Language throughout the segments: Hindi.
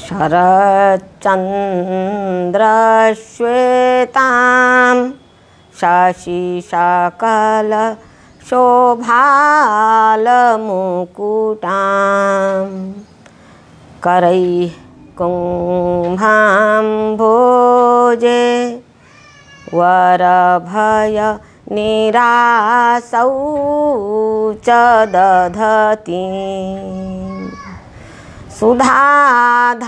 शरच्चन्द्रश्वेतां शशिशकलशोभालमुकुटां करैः कुम्भाम्भोजे वरभयनिरासौ च दधती सुधाधारा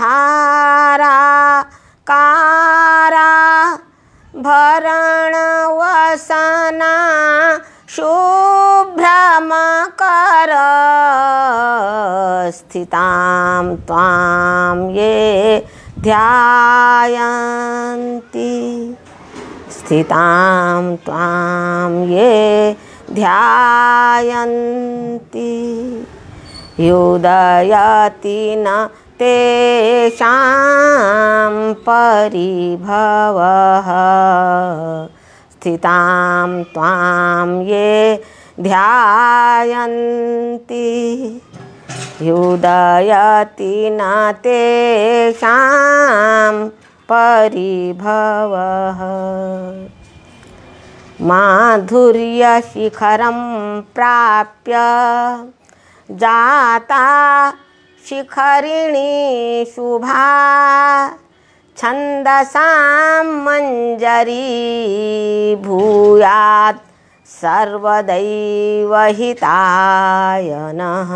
कारा भरणवसना शुभ्रमकर स्थितां त्वां ये ध्यायन्ति स्थितां त्वां ये ध्यायन्ति युदयति न तेषां परिभवः स्थितां त्वां ये ध्यायन्ति युदयति न तेषां परिभवः माधुर्यशिखरं प्राप्य जाता शिखरिणी शुभा छन्दसां मञ्जरी भूयात् सर्वदैव हिताय नः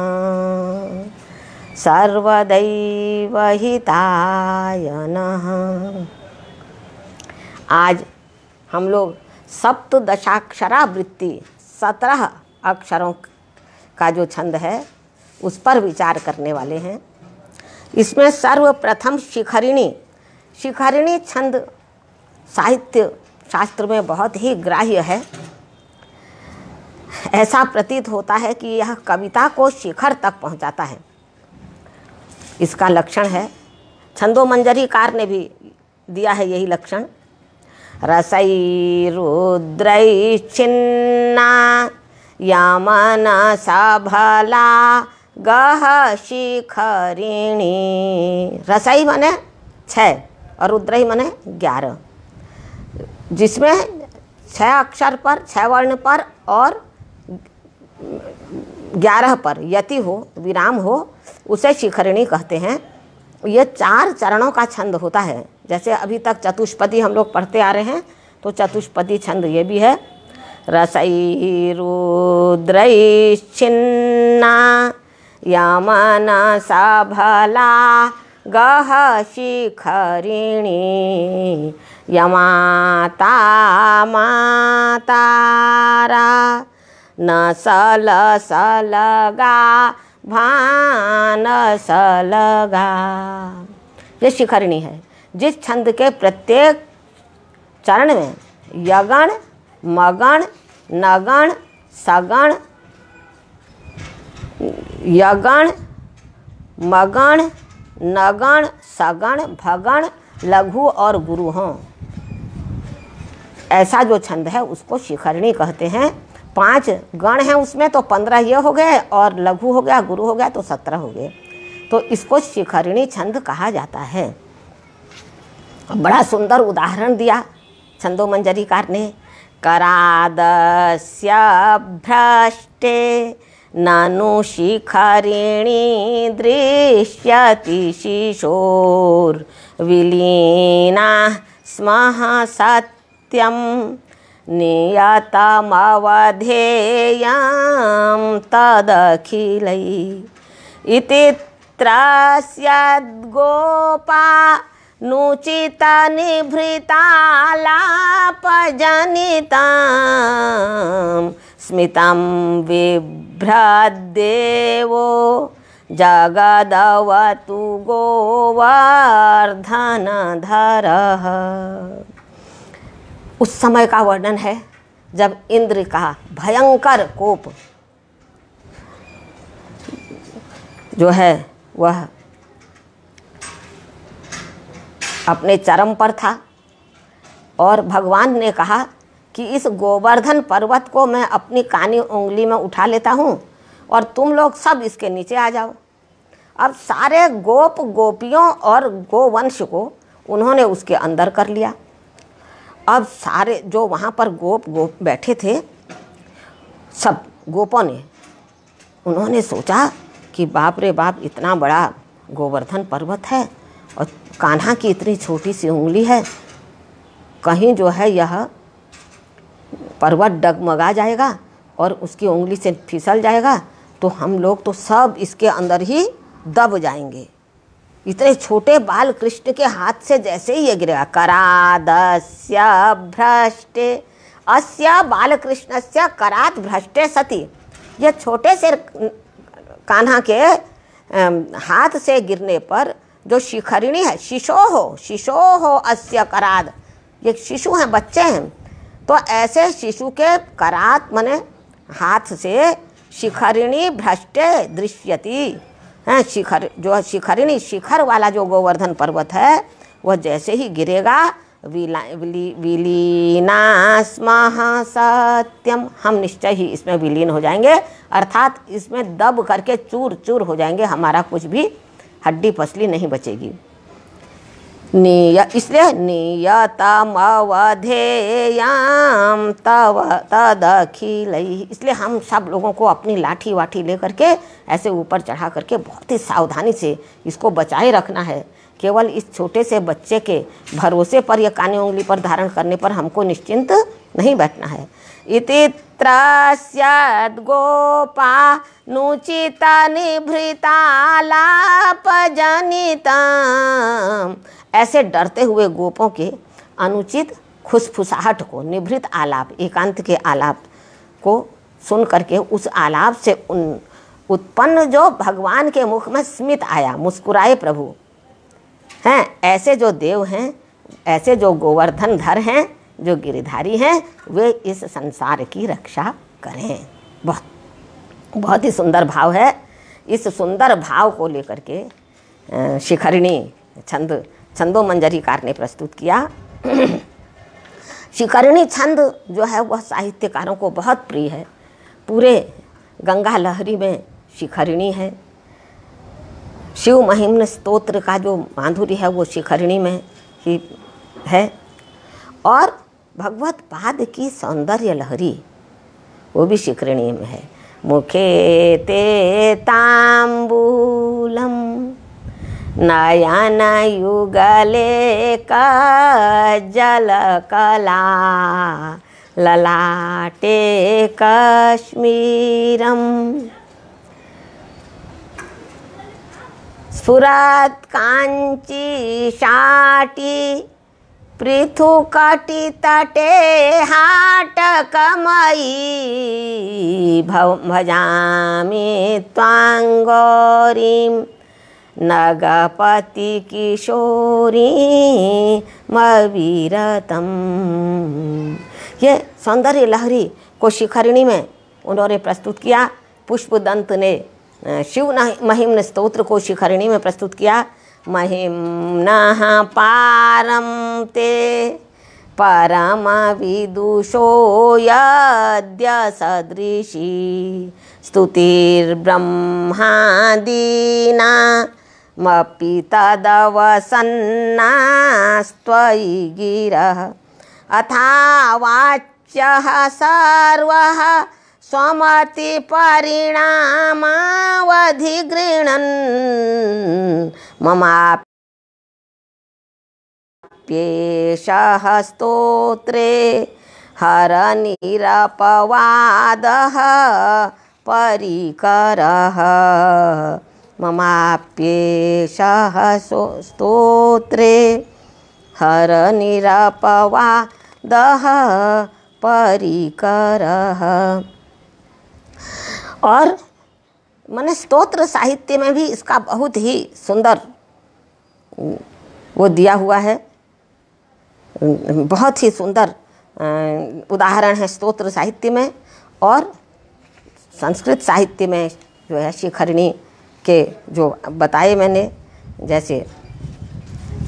सर्वदैव हिताय नः। आज हम लोग सप्तदशाक्षरावृत्ति 17 अक्षरों का जो छंद है उस पर विचार करने वाले हैं। इसमें सर्वप्रथम शिखरिणी छंद साहित्य शास्त्र में बहुत ही ग्राह्य है। ऐसा प्रतीत होता है कि यह कविता को शिखर तक पहुंचाता है। इसका लक्षण है, छंदोमंजरीकार ने भी दिया है यही लक्षण। रसैरुद्रैश्चिन्ना यमन सबला गह शिखरिणी। रसई मने 6 और रुद्रई मने 11, जिसमें 6 अक्षर पर 6 वर्ण पर और 11 पर यति हो विराम हो उसे शिखरिणी कहते हैं। ये 4 चरणों का छंद होता है। जैसे अभी तक चतुष्पदी हम लोग पढ़ते आ रहे हैं तो चतुष्पदी छंद ये भी है। रसैरुद्रैश्चिन्ना यमन सबला गह शिखरिणी यमाता मातारा न सलगा भान सलगा। ये शिखरिणी है। जिस छंद के प्रत्येक चरण में यगण मगण नगण सगण यगण मगण नगण सगण भगण लघु और गुरु हों, ऐसा जो छंद है उसको शिखरिणी कहते हैं। 5 गण हैं उसमें तो 15 ये हो गए और लघु हो गया गुरु हो गया तो 17 हो गए। तो इसको शिखरिणी छंद कहा जाता है। बड़ा सुंदर उदाहरण दिया छंदोमंजरीकार ने। करादस्य भ्रष्टे ननु शिखरिणी दृश्यति शिशोर्विलीना स्मः सत्यं नियतमवधेयं तदखिलै इति त्रस्यद्गोपा नुचितनिभृतालापजनितं स्मितं बिभ्रद्देवो जगदवतु गोवर्धनधरः। उस समय का वर्णन है जब इंद्र का भयंकर कोप जो है वह अपने चरम पर था और भगवान ने कहा कि इस गोवर्धन पर्वत को मैं अपनी कानी उंगली में उठा लेता हूँ और तुम लोग सब इसके नीचे आ जाओ। अब सारे गोप गोपियों और गोवंश को उन्होंने उसके अंदर कर लिया। अब सारे जो वहाँ पर गोप बैठे थे, सब गोपों ने, उन्होंने सोचा कि बाप रे बाप, इतना बड़ा गोवर्धन पर्वत है और कान्हा की इतनी छोटी सी उंगली है, कहीं जो है यह पर्वत डगमगा जाएगा और उसकी उंगली से फिसल जाएगा तो हम लोग तो सब इसके अंदर ही दब जाएंगे। इतने छोटे बाल कृष्ण के हाथ से जैसे ही ये गिरेगा, करादस्य भ्रष्टे अस्य बाल कृष्णस्य करात भ्रष्टे सती, यह छोटे से कान्हा के हाथ से गिरने पर जो शिखरिणी है, शिशोहो अस्य कराद, ये शिशु हैं, बच्चे हैं, तो ऐसे शिशु के करात माने हाथ से शिखरिणी भ्रष्टे दृश्यति हैं। शिखर जो शिखरिणी, शिखर वाला जो गोवर्धन पर्वत है वह जैसे ही गिरेगा, विलीना स्मः सत्यम, हम निश्चय ही इसमें विलीन हो जाएंगे, अर्थात इसमें दब करके चूर चूर हो जाएंगे, हमारा कुछ भी हड्डी पसली नहीं बचेगी। इसलिए नियतम अवधेयम तव तदखिलैहि, इसलिए हम सब लोगों को अपनी लाठी वाठी ले करके ऐसे ऊपर चढ़ा करके बहुत ही सावधानी से इसको बचाए रखना है। केवल इस छोटे से बच्चे के भरोसे पर या कानी उंगली पर धारण करने पर हमको निश्चिंत नहीं बैठना है। इति त्रस्यद् गोपा नुचित निभृतालाप जनितम्, ऐसे डरते हुए गोपों के अनुचित खुसफुसाहट को, निभृत आलाप, एकांत के आलाप को सुन करके उस आलाप से उत्पन्न जो भगवान के मुख में स्मित आया, मुस्कुराए प्रभु हैं, ऐसे जो देव हैं, ऐसे जो गोवर्धन धर हैं, जो गिरिधारी हैं, वे इस संसार की रक्षा करें। बहुत बहुत ही सुंदर भाव है। इस सुंदर भाव को लेकर के शिखरिणी छंदो मंजरीकार ने प्रस्तुत किया। शिखरिणी छंद जो है वह साहित्यकारों को बहुत प्रिय है। पूरे गंगा लहरी में शिखरिणी है। शिव महिम्न स्तोत्र का जो माधुर्य है वो शिखरिणी में ही है, और भगवत पाद की सौंदर्य लहरी वो भी शिखरिणी में है। मुखे ते तांबूलम नयन युगले कज्जल कला ललाटे कश्मीरम स्फुरत् कांची शाटी पृथुकटि तटे हाटकमयी भजामि त्वां गौरीं नगपति किशोरी मवीरतम। ये सौंदर्य लहरी को शिखरिणी में उन्होंने प्रस्तुत किया। पुष्पदंत ने शिव महिम्न स्तोत्र को शिखरिणी में प्रस्तुत किया। महिम्नः पारं ते परम विदुषो यद्य सदृशी स्तुतिर्ब्रह्मादीना मपि तदवसन्नास्त्वयि गिरः अथावाच्यः सर्वः स्वमति परिणामावधिगृह्णन् ममाप्येषः स्तोत्रे हरनिरपवादः परिकरः ममाप्येषः स्तोत्रे हरनिरपवादः परिकरः। और मैंने स्तोत्र साहित्य में भी इसका बहुत ही सुंदर वो दिया हुआ है। बहुत ही सुंदर उदाहरण है स्तोत्र साहित्य में, और संस्कृत साहित्य में जो है शिखरिणी के जो बताए मैंने, जैसे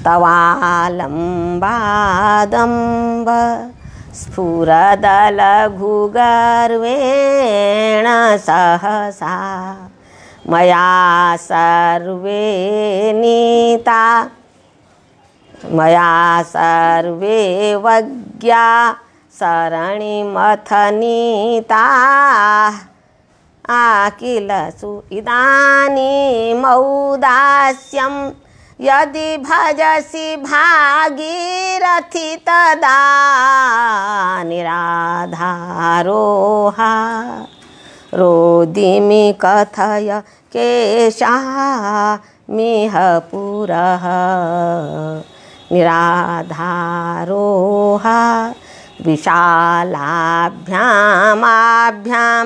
तवालंबादंब स्फुरदलघुगर्वेण सहसा मया सर्वे नीता मया सर्वे वज्ञा सरणिमथ नीता किलसु इदानीमौदास्यं यदि भजसि भागीरथि तदा निराधारोहा रोदिमि कथय केशामिह पुरः निराधारोहा विशालाभ्यामाभ्यां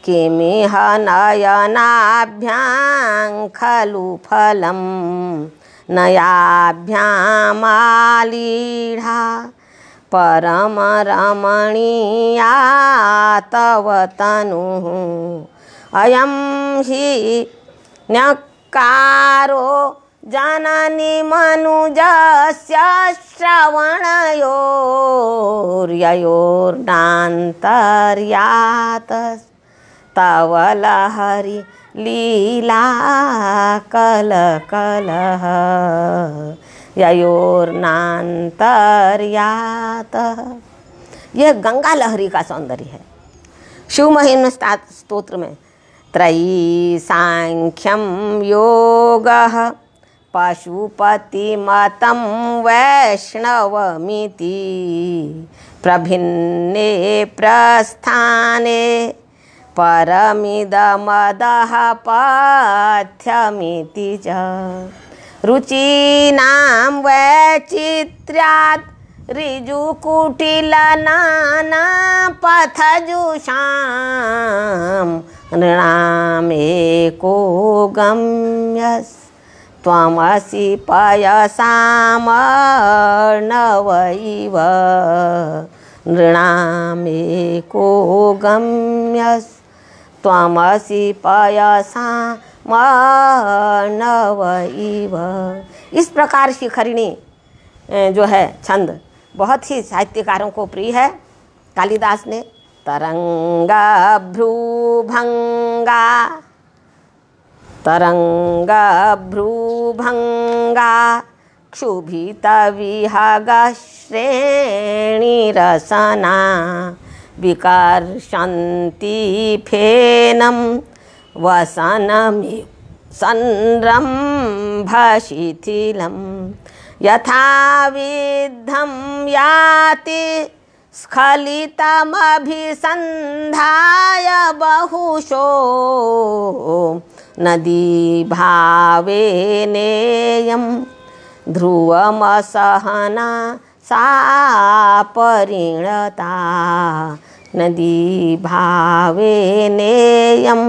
किमिह नयनाभ्यां खलु फलं नयाभ्यामालीढा परमरमणीया तव तनुः अयं हि न्यक्कारो जननी मनुजस्य श्रवणयोर्ययोर्नान्तर्यातस्तव लहरी लीला कलकलः ययोर्नान्तर्यातः। यह गंगा लहरी का सौंदर्य है। शिव महिम्न स्तोत्र में त्रयी सांख्यम योगः पशुपतिमतं वैष्णवमिति प्रभिन्ने प्रस्थाने परमिदमदः पथ्यमिति च रुचीनां वैचित्र्यात् ऋजुकुटिलनानापथजुषां नृणामेको गम्यस् त्वमसि पयसामर्णव इव नृणामेको गम्यस् त्वमसि पयसामर्णव इव। इस प्रकार शिखरिणी जो है छंद बहुत ही साहित्यकारों को प्रिय है। कालिदास ने तरंगा भ्रूभंगा तरंगा भ्रूभंगा क्षुभित विहग श्रेणीरसना विकर्षन्ति फेनं वसनमि संरम्भशिथिलं यथाविद्धं याति स्खलितमभिसन्धाय बहुशो नदी भावेनेयं ध्रुवमसहना सा परिणता नदी भावेनेयं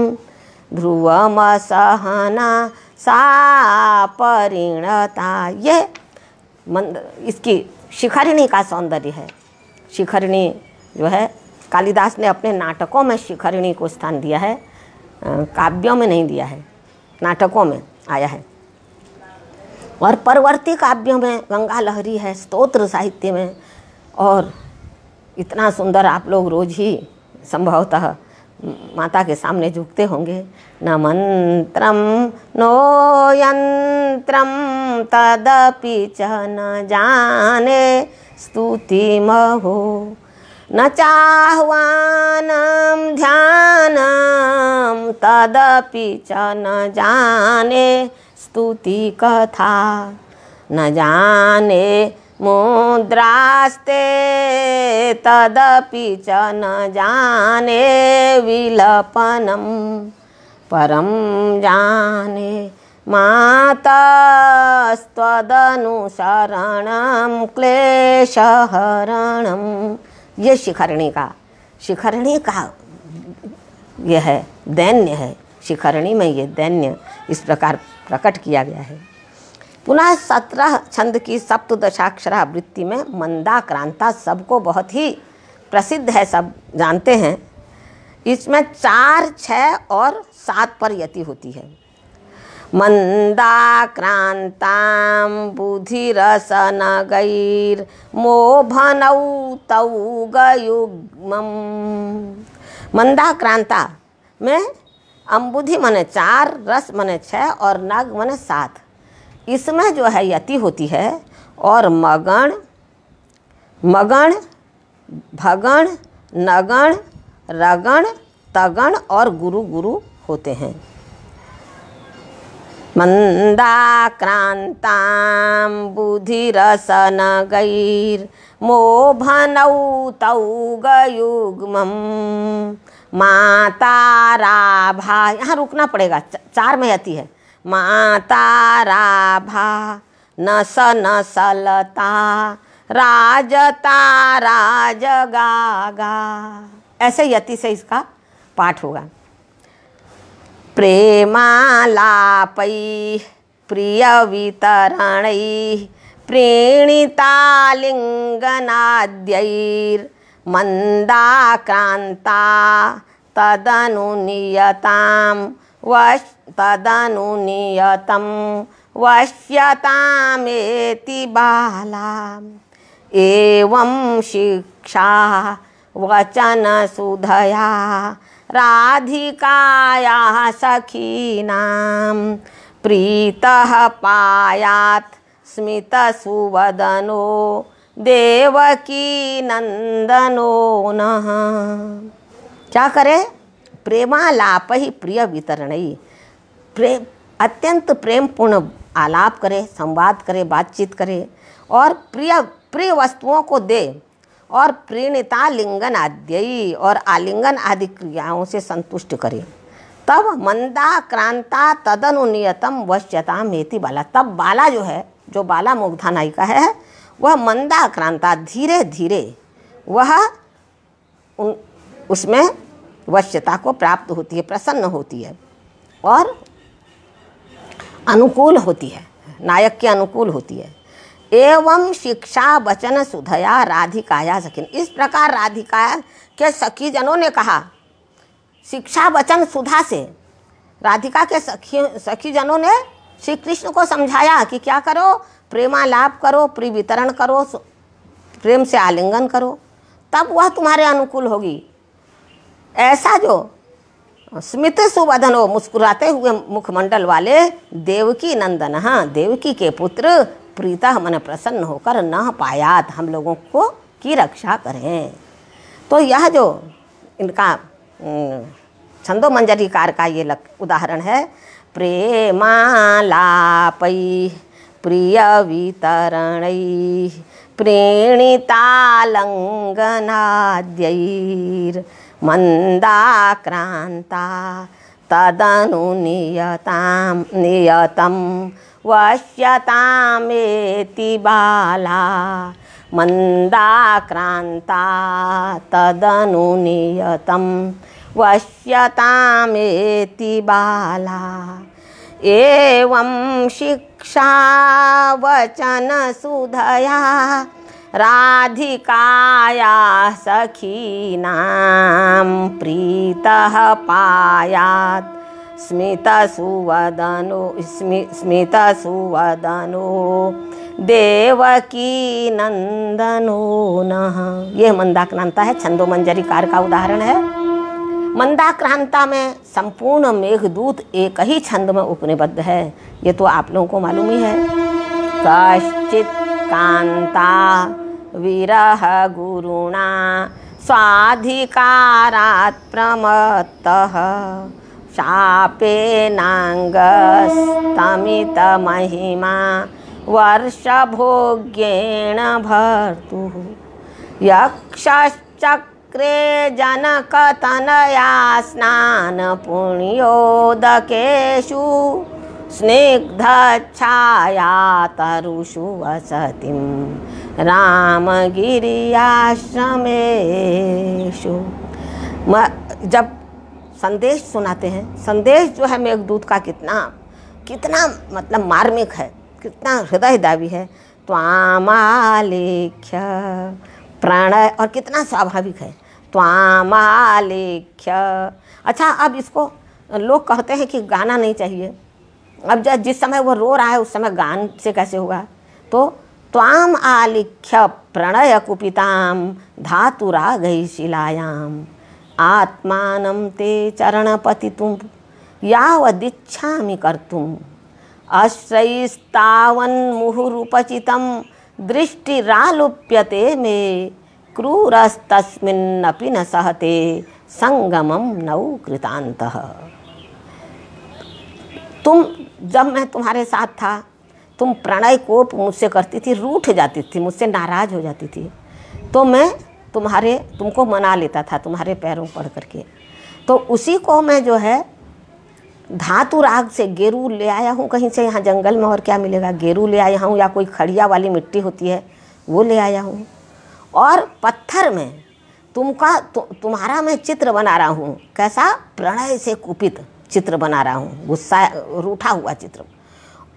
ध्रुवमसहना सा परिणता। ये इसकी शिखरिणी का सौंदर्य है। शिखरिणी जो है कालिदास ने अपने नाटकों में शिखरिणी को स्थान दिया है, काव्यों में नहीं दिया है, नाटकों में आया है। और परवर्ती काव्यों में गंगा लहरी है, स्तोत्र साहित्य में। और इतना सुंदर आप लोग रोज ही संभवतः माता के सामने झुकते होंगे। न मंत्रम नो यंत्रम तदपि च न जाने स्तुतिमहो न चाह्वानं ध्यानं तदपि च न जाने स्तुति कथा न जाने मुद्रास्ते तदपि च न जाने विलपनं परं जाने मातस्त्वदनुसरणं क्लेशहरणं। ये शिखरिणी का ये है दैन्य है। शिखरिणी में ये दैन्य इस प्रकार प्रकट किया गया है। पुनः 17 छंद की सप्तदशाक्षरावृत्ति में मंदाक्रांता सबको बहुत ही प्रसिद्ध है, सब जानते हैं। इसमें 4, 6 और 7 पर यति होती है। मंदाक्रांतां बुधिरसनगैर्मोभनौ तौ गयुग्मम्। मंदाक्रांता में अम्बुधि मने 4, रस मने 6 और नग मने 7। इसमें जो है यति होती है और मगण, मगण, भगण, नगण, रगण, तगण और गुरु गुरु होते हैं। मंदाक्रांतां बुधिरसनगैर् मोभनौ तौ गयुग्मं माताराभा। यहाँ रुकना पड़ेगा, 4 में यति है। माताराभा नस नसलता राजता राजगागा। ऐसे यति से इसका पाठ होगा। प्रेमालापै प्रिय वितरणै प्रीणितालिङ्गनाद्यैर् मंदाक्रांता तदनुनियतां तदनुनियतं वश्यतामेति बाला। एवं शिक्षा वचन सुधया राधिकायाः सखीनां प्रीतः पायात् स्मितसुवदनो देवकी नंदनो नः। क्या करे? प्रेमालाप ही प्रिय वितरणई, अत्यंत प्रेमपूर्ण आलाप करे, संवाद करे, बातचीत करे और प्रिय प्रिय वस्तुओं को दे और प्रीणिता लिंगन आद्यई और आलिंगन आदि क्रियाओं से संतुष्ट करे। तब मंदाक्रांता तदनुनियतम वश्यताम हेति बाला। तब बाला जो है, जो बाला मुग्धा नायिका है, वह मंदाक्रांता धीरे धीरे वह उसमें वश्यता को प्राप्त होती है, प्रसन्न होती है और अनुकूल होती है, नायक के अनुकूल होती है। एवं शिक्षा वचन सुधया राधिकाया सखीन। इस प्रकार राधिका के सखी जनों ने कहा, शिक्षा वचन सुधा से राधिका के सखी जनों ने श्री कृष्ण को समझाया कि क्या करो, प्रेमालाप करो, प्रिय वितरण करो, प्रेम से आलिंगन करो, तब वह तुम्हारे अनुकूल होगी। ऐसा जो स्मित सुवदनो, मुस्कुराते हुए मुखमंडल वाले देवकी नंदन, हाँ देवकी के पुत्र प्रीता मन प्रसन्न होकर न पायात, हम लोगों को की रक्षा करें। तो यह जो इनका छंदो मंजरीकार का ये उदाहरण है। प्रेमालापै प्रिय वितरणै प्रीणितालंगनाद्यैर् मंदाक्रांता तदनुनियतां नियतं वश्यतामेति बाला। मंदाक्रांता तदनुनियतं वश्यतामेति बाला। एवं शिक्षा वचन सुधया राधिकाया सखीनां प्रीतः पायात् स्मितसुवदनो देवकी नंदनो नः। यह मंदाक्रांता है, छंदो मंजरीकार का उदाहरण है। मंदाक्रांता में संपूर्ण मेघदूत एक ही छंद में उपनिबद्ध है, ये तो आप लोगों को मालूम ही है। कश्चित् कांता विरह गुरुणा स्वाधिकारात् प्रमत्तः शापेनांगस्तमित महिमा वर्षभोग्येण भर्तुः। यक्षश्चक्रे जनकतनया स्नान पुण्योदकेषु स्निग्धच्छाया तरुषु वसतिं रामगिरियाश्रमेषु। जब संदेश सुनाते हैं, संदेश जो है मेघदूत का कितना मतलब मार्मिक है, कितना हृदयदायी है। त्वामालेख्य प्रणय, और कितना स्वाभाविक है। त्वामालेख्य। अच्छा, अब इसको लोग कहते हैं कि गाना नहीं चाहिए। अब जिस समय वो रो रहा है उस समय गान से कैसे होगा? तो त्वाम आलिख्य प्रणय कुपिताम धातुरागै शिलायाम आत्मानं ते चरण पतितुं यावदिच्छामि कर्तुम् अश्रयस्तावन्मुहुरुपचितं दृष्टिरालुप्यते मे क्रूरस्तस्मिन्नपि न सहते संगमम नौ कृतान्तः। तुम, जब मैं तुम्हारे साथ था, तुम प्रणय कोप मुझसे करती थी, रूठ जाती थी, मुझसे नाराज़ हो जाती थी, तो मैं तुमको मना लेता था तुम्हारे पैरों पड़ करके। तो उसी को मैं जो है धातु राग से गेरू ले आया हूँ कहीं से, यहाँ जंगल में और क्या मिलेगा, गेरू ले आया हूँ, या कोई खड़िया वाली मिट्टी होती है वो ले आया हूँ, और पत्थर में तुम्हारा मैं चित्र बना रहा हूँ। कैसा? प्रणय से कुपित चित्र बना रहा हूँ, गुस्सा रूठा हुआ चित्र,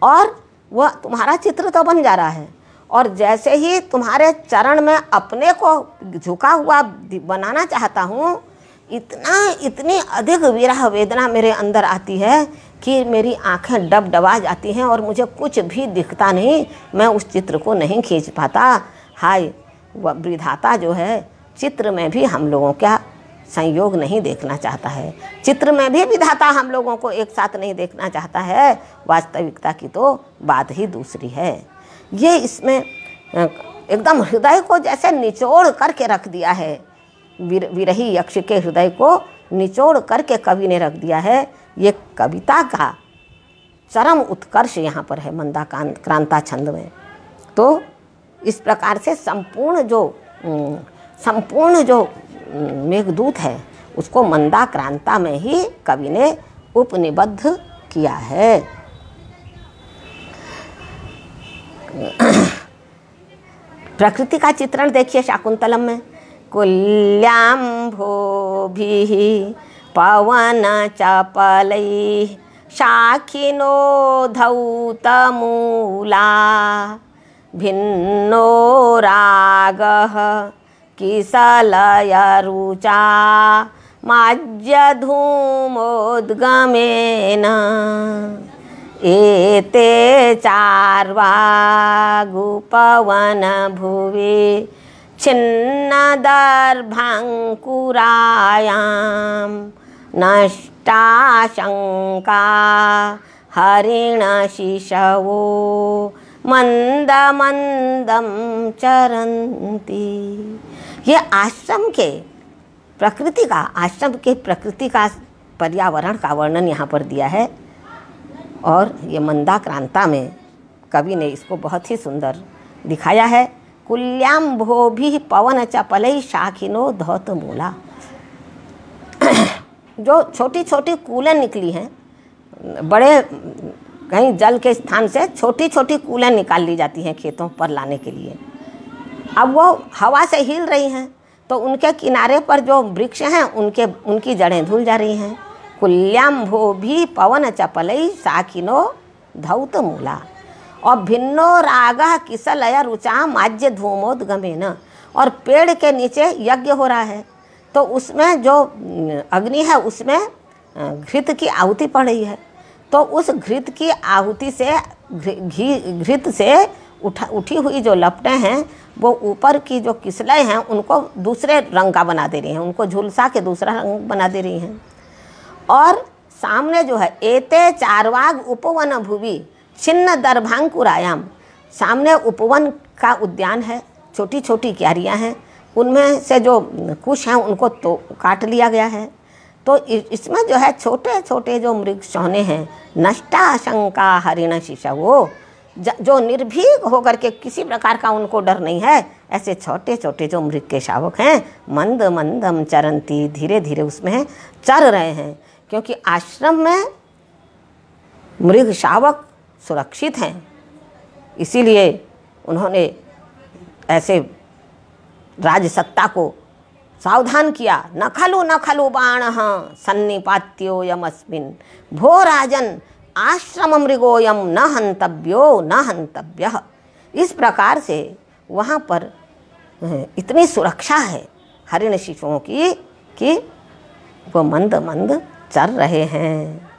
और वह तुम्हारा चित्र तो बन जा रहा है, और जैसे ही तुम्हारे चरण में अपने को झुका हुआ बनाना चाहता हूँ, इतनी अधिक विरह वेदना मेरे अंदर आती है कि मेरी आंखें डबडबा जाती हैं और मुझे कुछ भी दिखता नहीं, मैं उस चित्र को नहीं खींच पाता। हाय, वह विधाता जो है चित्र में भी हम लोगों का संयोग नहीं देखना चाहता है, चित्र में भी विधाता हम लोगों को एक साथ नहीं देखना चाहता है। वास्तविकता की तो बात ही दूसरी है। ये इसमें एकदम हृदय को जैसे निचोड़ करके रख दिया है, विरही यक्ष के हृदय को निचोड़ करके कवि ने रख दिया है। ये कविता का चरम उत्कर्ष यहाँ पर है मंदाक्रांता छंद में। तो इस प्रकार से संपूर्ण जो मेघदूत है उसको मंदाक्रांता में ही कवि ने उपनिबद्ध किया है। प्रकृति का चित्रण देखिए शाकुंतलम में, कुल्याम्भोभिः पवन चपलैः शाखिनो धौतमूला भिन्नो रागः किसलयरुचा माज्यधूमोद्गमेन एते चार्वागुपवन भुवि छिन्नदर्भाङ्कुरायां नष्टाशङ्का हरिणशिशवो मंदमंदम चरन्ति। ये आश्रम के प्रकृति का पर्यावरण का वर्णन यहाँ पर दिया है, और ये मंदाक्रांता में कवि ने इसको बहुत ही सुंदर दिखाया है। कुल्याम्भोभिः पवन चपलैः शाखिनो धौतमूला। जो छोटी छोटी कूलें निकली हैं, बड़े कहीं जल के स्थान से छोटी छोटी कूलें निकाल ली जाती हैं खेतों पर लाने के लिए। अब वो हवा से हिल रही हैं, तो उनके किनारे पर जो वृक्ष हैं उनकी जड़ें धुल जा रही हैं। कुल्याम्भोभिः पवन चपलैः शाखिनो धौतमूला और भिन्नो रागः किसलय रुचा माज्य धूमोद्गमेन। और पेड़ के नीचे यज्ञ हो रहा है, तो उसमें जो अग्नि है उसमें घृत की आहुति पड़ रही है, तो उस घृत की आहुति से घृत से उठी हुई जो लपटें हैं वो ऊपर की जो किसलय हैं उनको दूसरे रंग का बना दे रही हैं, उनको झुलसा के दूसरा रंग बना दे रही हैं। और सामने जो है एते चारवाग उपवन भुवि छिन्न दर्भांकुरायाम, सामने उपवन का उद्यान है, छोटी छोटी क्यारियाँ हैं, उनमें से जो कुछ हैं उनको तो काट लिया गया है। तो इसमें जो है छोटे छोटे जो मृग सोने हैं, नष्टाशंका हरिण शिशवो, जो निर्भीक होकर के किसी प्रकार का उनको डर नहीं है, ऐसे छोटे छोटे जो मृग के शावक हैं, मंद मंदम चरंती, धीरे धीरे उसमें चर रहे हैं। क्योंकि आश्रम में मृग शावक सुरक्षित हैं, इसीलिए उन्होंने ऐसे राजसत्ता को सावधान किया। न खलु बाणः सन्निपात्योऽयमस्मिन् भो राजन आश्रम मृगोयम न हंतव्यो न हंतव्यः। इस प्रकार से वहाँ पर इतनी सुरक्षा है हरिण शिशुओं की कि वो मंद मंद चर रहे हैं।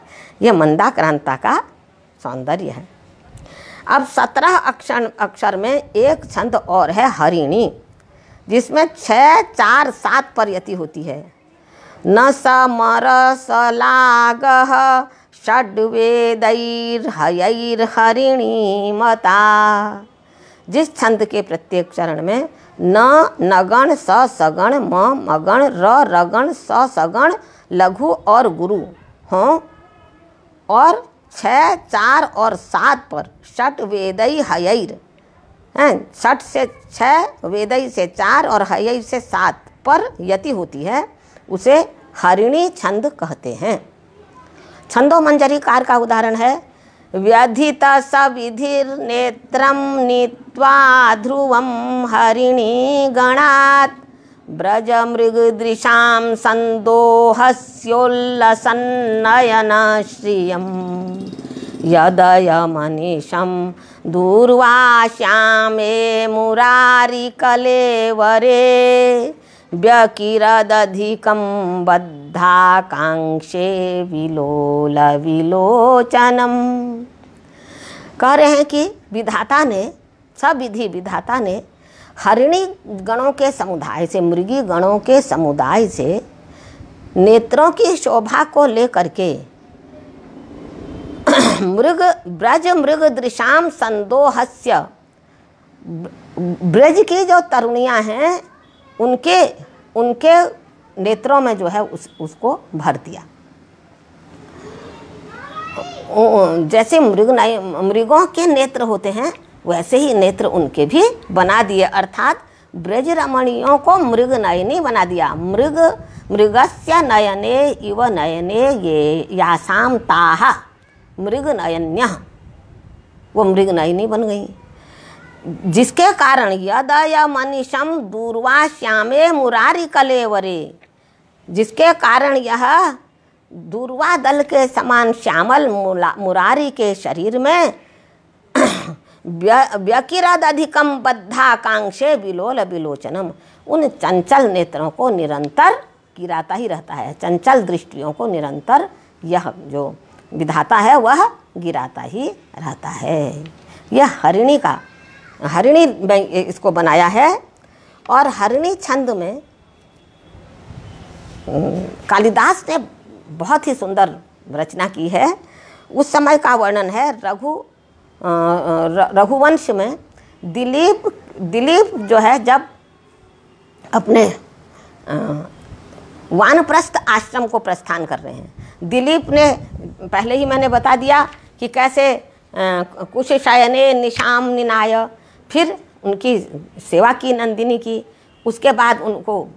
ये मंदाक्रांता का सौंदर्य है। अब 17 अक्षर में एक छंद और है हरिणी, जिसमें 6, 4, 7 पर यति होती है। न समरसलागः षड्वेदैर्हयैर्हरिणीमता। जिस छंद के प्रत्येक चरण में न नगण स सगण म मगण र रगण स सगण लघु और गुरु हों और 6, 4 और 7 पर षट वेदई हयैर हैं, षट से 6, वेदई से 4 और हयैर से 7 पर यति होती है, उसे हरिणी छंद कहते हैं। छंदो मंजरीकार का उदाहरण है व्यधित सविधिर्नेत्रं नीत्वा ध्रुवं हरिणी गणात् ब्रज मृगदृशां संदोहस्योल्लसन्नयन श्रियं यदयमनिशं दूर्वाश्यामे मुरारिकलेवरे व्यकिरदधिकं बद्धाकांक्षे विलोल विलोचनम। कह रहे हैं कि विधाता ने, सविधि विधाता ने हरिणी गणों के समुदाय से, मृगी गणों के समुदाय से नेत्रों की शोभा को लेकर के ब्रज मृग दृशाम संदोहस्य, ब्रज की जो तरुणियां हैं उनके नेत्रों में जो है उसको भर दिया। जैसे मृगों के नेत्र होते हैं वैसे ही नेत्र उनके भी बना दिए, अर्थात ब्रज रमणियों को मृग नयनी बना दिया। मृगस्य नयने इव नयने ये यासाम ताहा मृग नयन्यः, वो मृग नयनी बन गई। जिसके कारण यदय मनीषम दूर्वा श्यामे मुरारी कलेवरे, जिसके कारण यह दूर्वा दल के समान श्यामल मुरारी के शरीर में व्यकिरद अधिकम बद्धाकांक्षे विलोल विलोचनम, उन चंचल नेत्रों को निरंतर गिराता ही रहता है, चंचल दृष्टियों को निरंतर यह जो विधाता है वह गिराता ही रहता है। यह हरिणी में इसको बनाया है। और हरिणी छंद में कालिदास ने बहुत ही सुंदर रचना की है। उस समय का वर्णन है रघुवंश में दिलीप जो है जब अपने वानप्रस्थ आश्रम को प्रस्थान कर रहे हैं, दिलीप ने पहले ही मैंने बता दिया कि कैसे कुश शयने निशाम निनाय, फिर उनकी सेवा की नंदिनी की, उसके बाद उनको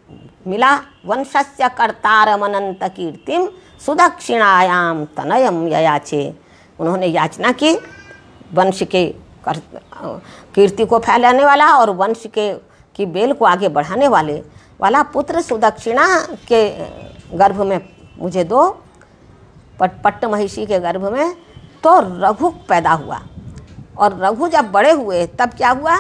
मिला वंशस्य कर्तारमनंत कीर्तिम सुदक्षिणायाम तनयम ययाचे, उन्होंने याचना की वंश के कीर्ति को फैलाने वाला और वंश की बेल को आगे बढ़ाने वाला पुत्र सुदक्षिणा के गर्भ में मुझे दो, पट्ट महिषी के गर्भ में। तो रघु पैदा हुआ और रघु जब बड़े हुए तब क्या हुआ,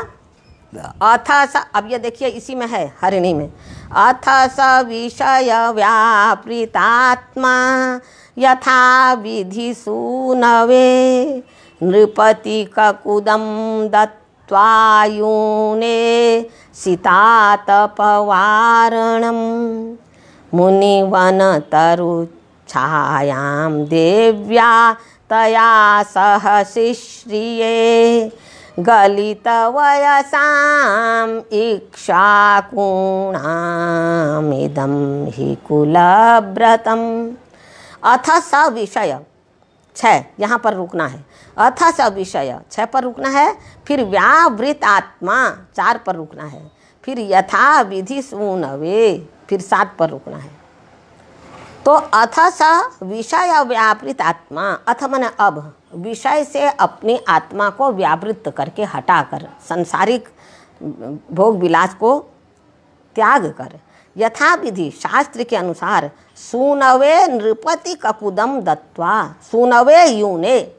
अथ स, अब ये देखिए इसी में है हरिणी में, अथ स विषय व्यापृतात्मा यथा विधि सूनवे नृपति ककुदम दत्वायुने सीतातपवारणम मुनिवन तरु छायां देव्या तया सह शिश्रिये गलितवयसां इक्ष्वाकुणामिदं हि कुलव्रतम्। अथ स विषय 6 यहाँ पर रुकना है, अथ स विषय 6 पर रुकना है, फिर व्यावृत आत्मा 4 पर रुकना है, फिर यथा विधि सूनवे फिर 7 पर रुकना है। तो अथ स विषय व्यापृत आत्मा, अथ माने अब, विषय से अपनी आत्मा को व्यावृत करके हटाकर सांसारिक भोग विलास को त्याग कर, यथा विधि शास्त्र के अनुसार सूनवे नृपति ककुदम दत्वा, सूनवे यूने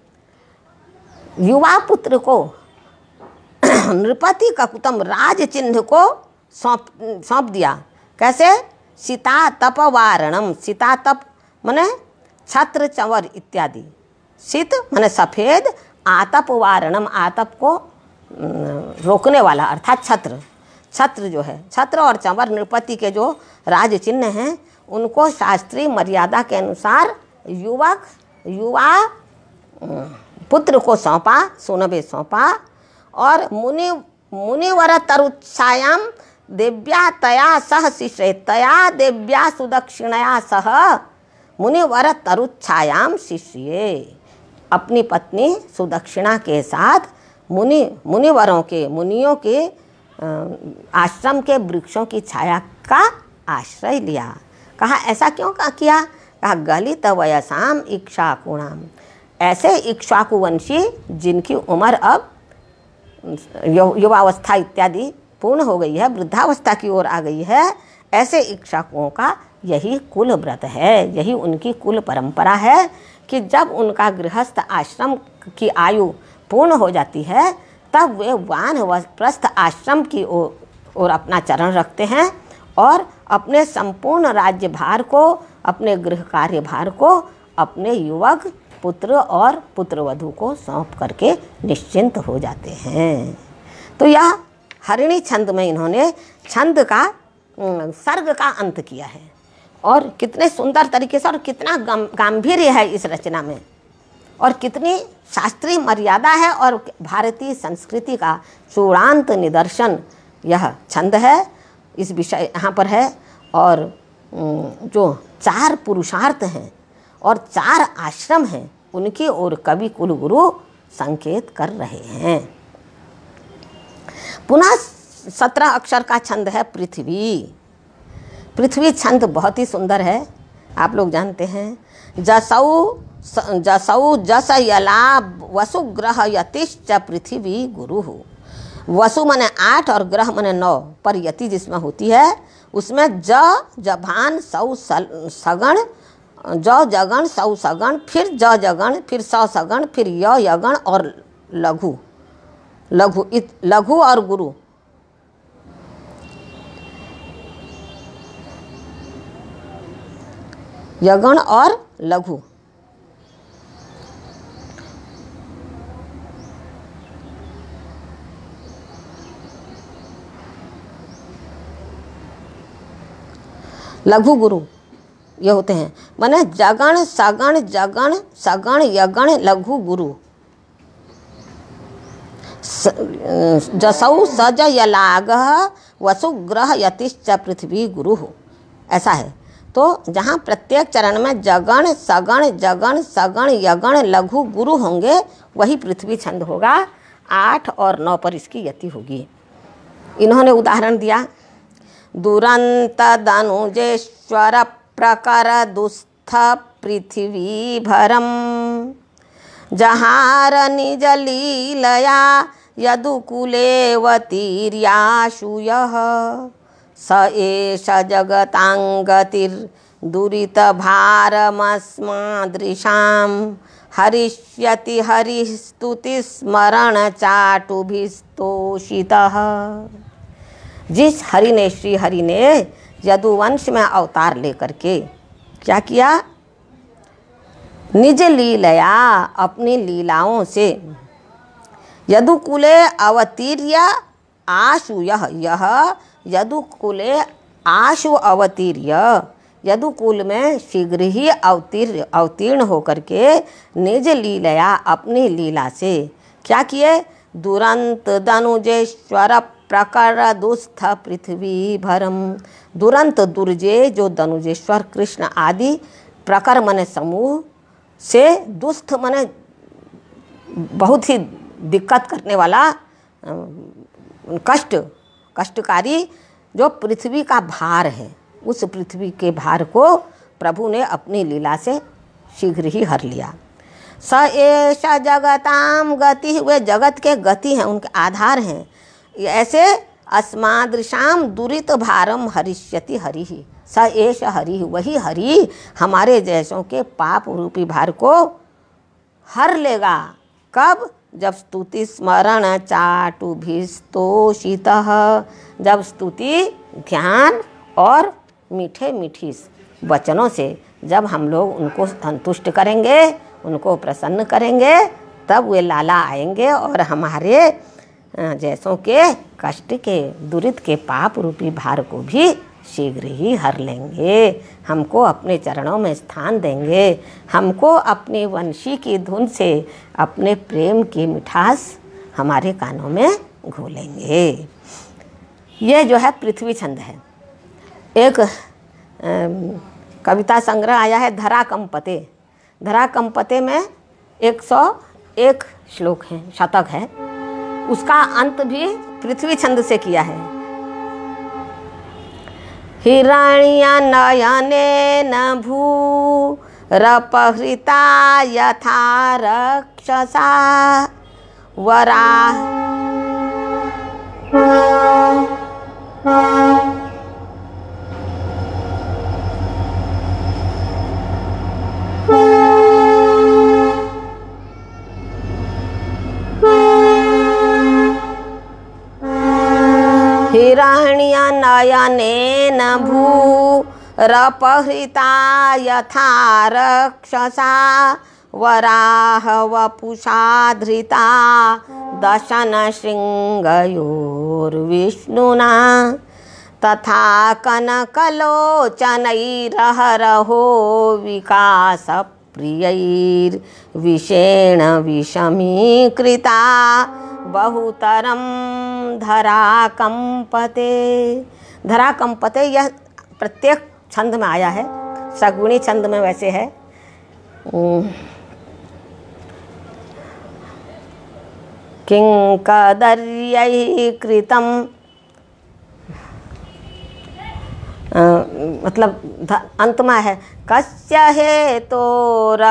युवा पुत्र को नृपति ककुतम राज चिन्ह को सौंप दिया। कैसे, सीता तप वारणम, सीता तप माने छत्र चंवर इत्यादि, शीत माने सफ़ेद, आतप वारणम आतप को रोकने वाला अर्थात छत्र, छत्र जो है, छत्र और चंवर नृपति के जो राज चिन्ह हैं उनको शास्त्रीय मर्यादा के अनुसार युवा पुत्र को सौंपा, सोनबे सौंपा। और मुनिवर तरुच्छायाम देव्या तया सह शिष्य, तया देव्या सुदक्षिणया सह मुनिवर तरुच्छायाम शिष्य, अपनी पत्नी सुदक्षिणा के साथ मुनियों के आश्रम के वृक्षों की छाया का आश्रय लिया। कहा ऐसा क्यों किया? कहा गलित वयसाम इक्ष्वाकुणाम, ऐसे इक्ष्वाकुवंशी जिनकी उम्र अब युवावस्था इत्यादि पूर्ण हो गई है, वृद्धावस्था की ओर आ गई है, ऐसे इक्ष्वाकुओं का यही कुल व्रत है, यही उनकी कुल परंपरा है कि जब उनका गृहस्थ आश्रम की आयु पूर्ण हो जाती है तब वे वानप्रस्थ आश्रम की ओर अपना चरण रखते हैं और अपने संपूर्ण राज्य भार को, अपने गृह कार्य भार को अपने युवक पुत्र और पुत्रवधू को सौंप करके निश्चिंत हो जाते हैं। तो यह हरिणी छंद में इन्होंने छंद का सर्ग का अंत किया है और कितने सुंदर तरीके से और कितना गांभीर्य है इस रचना में और कितनी शास्त्रीय मर्यादा है और भारतीय संस्कृति का चूड़ांत निदर्शन यह छंद है। इस विषय यहाँ पर है और जो 4 पुरुषार्थ हैं और 4 आश्रम हैं उनकी ओर कवि कुलगुरु संकेत कर रहे हैं। पुनः 17 अक्षर का छंद है पृथ्वी। पृथ्वी छंद बहुत ही सुंदर है, आप लोग जानते हैं। जसौ जस यला वसु ग्रह यतिश्च पृथ्वी गुरु। वसु माने 8 और ग्रह माने 9 पर यति जिसमें होती है उसमें जभान सौ सगण, ज जगण सौ सगण, फिर ज जगण, फिर सौ सगण, फिर यगण और लघु और गुरु। यगण और लघु। लघु गुरु ये होते हैं, माने जगण सगण जगण सगण यगण लघु गुरु। जसौ सज यलाग वसु ग्रह यतिश्च पृथ्वी गुरु, ऐसा है। तो जहाँ प्रत्येक चरण में जगण सगण जगण सगण यगण लघु गुरु होंगे वही पृथ्वी छंद होगा। 8 और 9 पर इसकी यति होगी। इन्होंने उदाहरण दिया, दुरंत दनुजेश्वर प्रकर दुस्थ पृथ्वी भरम, जहार निज लीलया यदुकुलेवतीर्याशु यः, स एष जगतांगतिर्दुरित भारमस्मादृशां, हरिष्यति हरिस्तुति स्मरण चाटुभिस्तोषितः। जिस हरि ने, श्री हरि ने यदुवंश में अवतार लेकर के क्या किया? निज लीलया, अपनी लीलाओं से, यदुकुले अवतीर्य आशु यह यदुकुले आशु अवतीर्य, यदुकुल में शीघ्र ही अवतीर्ण होकर के निज लीलया, अपनी लीला से क्या किए? दुरंत दनुजेश्वर प्रकर दुस्थ पृथ्वी भरम। दुरंत दुर्जय जो दनुजेश्वर कृष्ण आदि, प्रकर मने समूह से, दुस्थ मने बहुत ही दिक्कत करने वाला, कष्टकारी जो पृथ्वी का भार है, उस पृथ्वी के भार को प्रभु ने अपनी लीला से शीघ्र ही हर लिया। स एष जगताम गति, वे जगत के गति हैं, उनके आधार हैं। ऐसे अस्मादृशाम दुरित भारम हरिष्यति हरि, स एष हरि, वही हरि हमारे जैसों के पाप रूपी भार को हर लेगा। कब? जब स्तुति स्मरण चाटुभिस्तोषितः, जब स्तुति ध्यान और मीठे मीठी वचनों से जब हम लोग उनको संतुष्ट करेंगे, उनको प्रसन्न करेंगे, तब वे लाला आएंगे और हमारे जैसों के कष्ट के दुरित के पाप रूपी भार को भी शीघ्र ही हर लेंगे, हमको अपने चरणों में स्थान देंगे, हमको अपनी वंशी की धुन से अपने प्रेम की मिठास हमारे कानों में घोलेंगे। ये जो है पृथ्वी छंद है। एक कविता संग्रह आया है धरा कंपते। धरा कंपते में 101 श्लोक हैं, शतक है। उसका अंत भी पृथ्वी छंद से किया है। हिरण्य नयनेन भूरपहृता यथा रक्षसा वराह हिरण्य नयनेन भूरपहृता यथा रक्षसा वराह वपुषा धृता दशन शृंगयोर्विष्णुना तथा कनकलोचनैरहरहो विकास प्रियैर्विषेण विषमीकृता बहुतरम धरा कंपते। धरा कंपते यह प्रत्येक छंद में आया है। सगुणी छंद में वैसे है किंकदर्यै कृतं, मतलब अंत में है कस्य हेतोरकस्मात्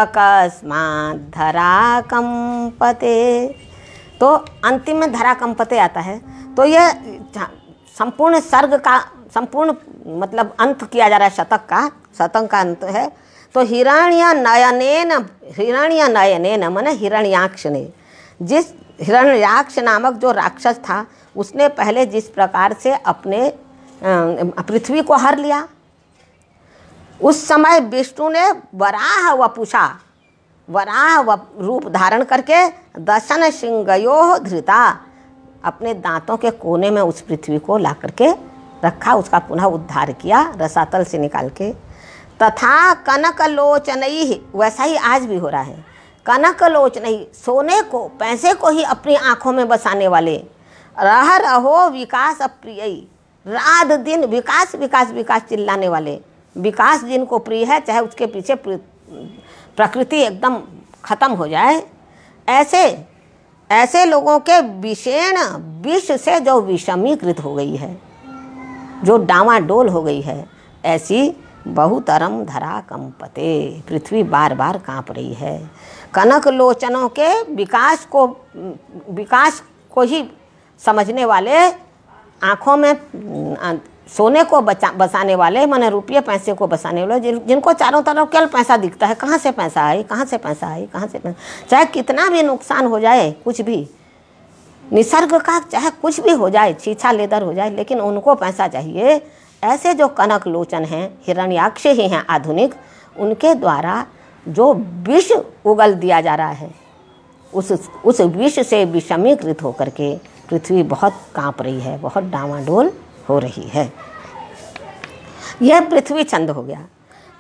धरा कंपते। तो अंतिम में धरा कंपते आता है। तो यह संपूर्ण सर्ग का संपूर्ण मतलब अंत किया जा रहा है। शतक का अंत है। तो हिरण्य नयनेन माने हिरण्याक्ष ने, जिस हिरण्याक्ष नामक जो राक्षस था उसने पहले जिस प्रकार से अपने पृथ्वी को हर लिया, उस समय विष्णु ने वराह रूप धारण करके दशन शृंगयो धृता, अपने दांतों के कोने में उस पृथ्वी को ला करके रखा, उसका पुनः उद्धार किया रसातल से निकाल के। तथा कनकलोचनई, वैसा ही आज भी हो रहा है। कनकलोचनई, सोने को पैसे को ही अपनी आँखों में बसाने वाले, रह रहो विकास अप्रिय, रात दिन विकास विकास विकास चिल्लाने वाले, विकास जिनको प्रिय है चाहे उसके पीछे प्रकृति एकदम खत्म हो जाए, ऐसे लोगों के विषेण विष से जो विषमीकृत हो गई है, जो डामाडोल हो गई है, ऐसी बहुतरम धरा कंपते, पृथ्वी बार बार कांप रही है। कनक लोचनों के विकास को ही समझने वाले, आँखों में सोने को बसाने वाले, माने रुपये पैसे को बसाने वाले, जिनको चारों तरफ केवल पैसा दिखता है, कहाँ से पैसा आए, कहाँ से पैसा आए, कहाँ से पैसा, चाहे कितना भी नुकसान हो जाए, कुछ भी निसर्ग का चाहे कुछ भी हो जाए, छीछा लेदर हो जाए, लेकिन उनको पैसा चाहिए। ऐसे जो कनक लोचन हैं, हिरण्याक्ष ही हैं आधुनिक, उनके द्वारा जो विष उगल दिया जा रहा है, उस विष से विषमीकृत होकर के पृथ्वी बहुत कांप रही है, बहुत डामाडोल हो रही है। यह पृथ्वी छंद हो गया।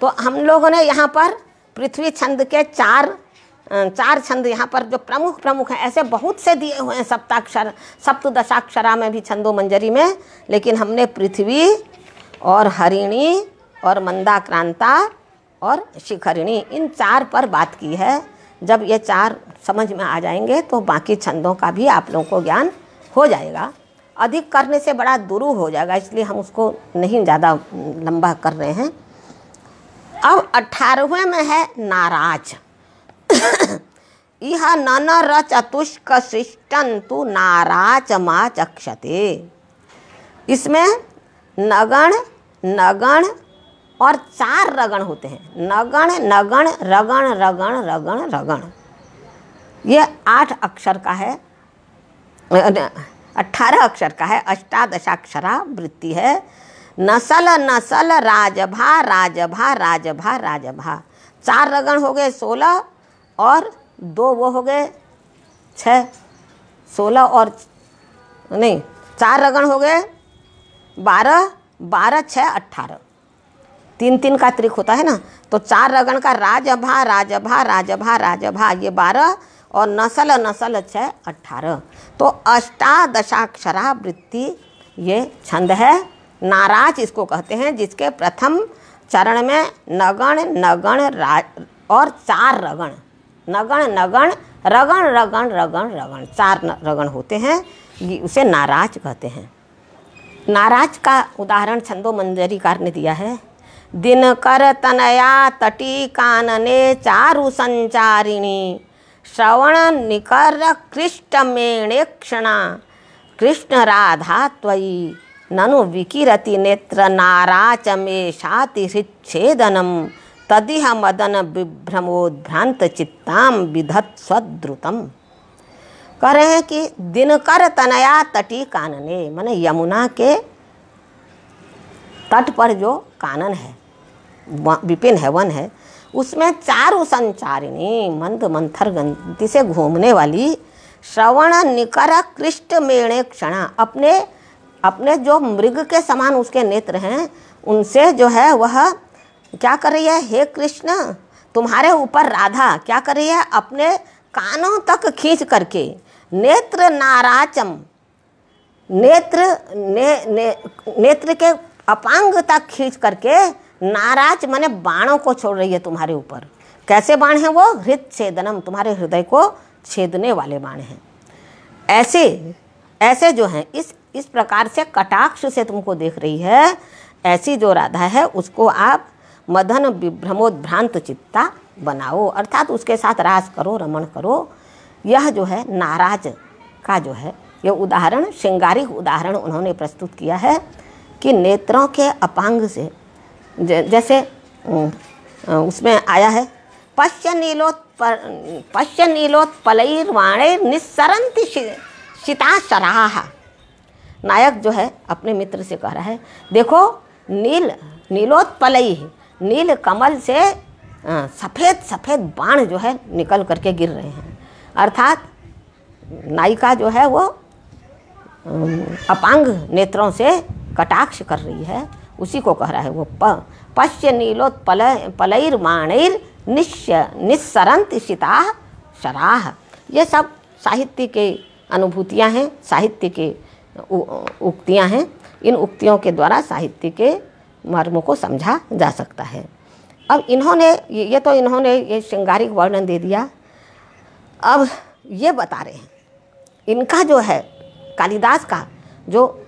तो हम लोगों ने यहाँ पर पृथ्वी छंद के चार छंद यहाँ पर जो प्रमुख हैं, ऐसे बहुत से दिए हुए हैं सप्ताक्षर, सप्तदशाक्षरा में भी छंदो मंजरी में, लेकिन हमने पृथ्वी और हरिणी और मंदाक्रांता और शिखरिणी, इन चार पर बात की है। जब ये चार समझ में आ जाएंगे तो बाकी छंदों का भी आप लोगों को ज्ञान हो जाएगा। अधिक करने से बड़ा दुरूह हो जाएगा, इसलिए हम उसको नहीं ज़्यादा लंबा कर रहे हैं। अब 18वें में है नाराज। यह ननर चतुष्क शिष्टन तु नाराज मा चक्षते। इसमें नगण नगण और 4 रगण होते हैं। नगण नगण रगण रगण रगण रगण, ये 8 अक्षर का है, 18 अक्षर का है, अष्टादशाक्षरा वृत्ति है। नसल नसल राजभा राजभा राजभा राजभा, 4 रगण हो गए 16 और 2 वो हो गए 6, 16 और नहीं, 4 रगण हो गए 12, 12 6 18, 3 का त्रिक होता है ना। तो 4 रगण का राजभा राजभा राजभा राजभा ये 12 और नसल नसल 6 18। तो अष्टादशाक्षरा वृत्ति ये छंद है। नाराज इसको कहते हैं, जिसके प्रथम चरण में नगण नगण और 4 रगण, नगण नगण रगण रगण रगण रगण 4 रगण होते हैं, उसे नाराज कहते हैं। नाराज का उदाहरण छंदोमंजरीकार ने दिया है। दिनकर तनया तटी कानने चारु संचारिणी श्रवण निकर कृष्टमेणे क्षणा कृष्ण राधा त्वयि ननु विकिरति नेत्र नाराच में शाति हृच्छेदनम तदिह मदन विभ्रमोद्भ्रांत चित्ताम विधत स्वद्रुतम। कह रहे हैं कि दिनकर तनया तटी कानने, माने यमुना के तट पर जो कानन है, विपिन है, वन है, उसमें चारु संचारिणी मंद मंथर गति से घूमने वाली श्रवण निकर कृष्ट मेणे क्षणा, अपने जो मृग के समान उसके नेत्र हैं, उनसे जो है वह क्या कर रही है, हे कृष्ण तुम्हारे ऊपर राधा क्या कर रही है, अपने कानों तक खींच करके नेत्र नाराचम, नेत्र के अपांग तक खींच करके नाराज माने बाणों को छोड़ रही है तुम्हारे ऊपर। कैसे बाण हैं वो, हृत छेदनम, तुम्हारे हृदय को छेदने वाले बाण हैं। ऐसे जो हैं इस प्रकार से कटाक्ष से तुमको देख रही है, ऐसी जो राधा है उसको आप मदन विभ्रमोद्भ्रांत चित्ता बनाओ, अर्थात उसके साथ रास करो, रमण करो। यह जो है नाराज का जो है ये उदाहरण, श्रृंगारिक उदाहरण उन्होंने प्रस्तुत किया है कि नेत्रों के अपांग से, जैसे उसमें आया है पश्य नीलोत्पलैर्वाणे निस्सरन्ति शिताशराः। नायक जो है अपने मित्र से कह रहा है, देखो नीलोत्पलई, नील कमल से सफ़ेद सफ़ेद बाण जो है निकल करके गिर रहे हैं, अर्थात नायिका जो है वो अपांग नेत्रों से कटाक्ष कर रही है, उसी को कह रहा है वो पश्य नीलोत्पलैर्वाणैर् निस्सरन्ति शिताः शराः। ये सब साहित्य के अनुभूतियाँ हैं, साहित्य के उक्तियाँ हैं। इन उक्तियों के द्वारा साहित्य के मर्मों को समझा जा सकता है। अब इन्होंने ये श्रृंगारिक वर्णन दे दिया। अब ये बता रहे हैं इनका जो है कालिदास का जो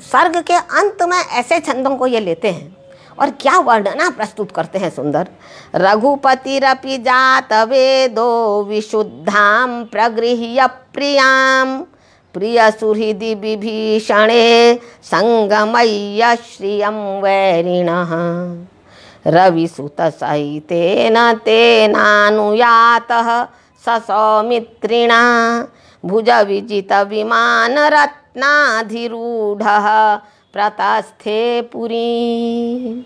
सर्ग के अंत में ऐसे छंदों को ये लेते हैं और क्या वर्णना प्रस्तुत करते हैं सुंदर। रघुपतिरपि जात वेदो विशुद्धां प्रगृह्य प्रियां प्रिय सुहृदि विभीषणे संगमय्य श्रियं वैरिणः रविसुत सहितेन तेनानुयातः ससौमित्रिणा भुज विजित विमान रत्नाधिरूढ़ः प्रतस्थे पुरी।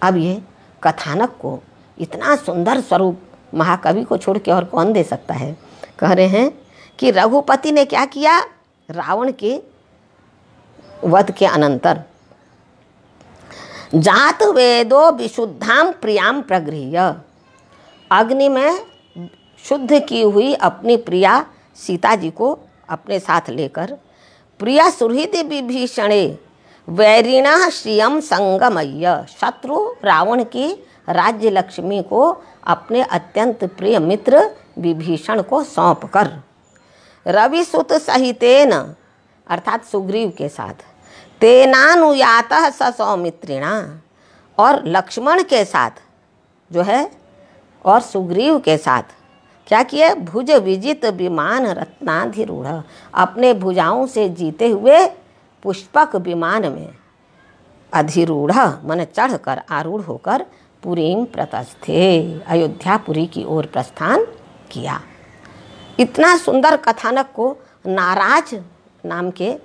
अब ये कथानक को इतना सुंदर स्वरूप महाकवि को छोड़ के और कौन दे सकता है। कह रहे हैं कि रघुपति ने क्या किया, रावण के वध के अनंतर जात वेदो विशुद्धाम प्रियाम प्रगृह्य, अग्नि में शुद्ध की हुई अपनी प्रिया सीता जी को अपने साथ लेकर प्रिया सुहृदि विभीषणे वैरिणः श्रियम संगमय्य, शत्रु रावण की राज्य लक्ष्मी को अपने अत्यंत प्रिय मित्र विभीषण को सौंप कर रविसुत सहितेन अर्थात सुग्रीव के साथ तेनानुयातः ससौमित्रिणा और लक्ष्मण के साथ जो है और सुग्रीव के साथ क्या किए, भुज विजित विमान रत्नाधिरूढ़, अपने भुजाओं से जीते हुए पुष्पक विमान में अधिरूढ़ मन चढ़कर आरूढ़ होकर पुरीम प्रतस्थे, अयोध्यापुरी की ओर प्रस्थान किया। इतना सुंदर कथानक को नाराज नाम के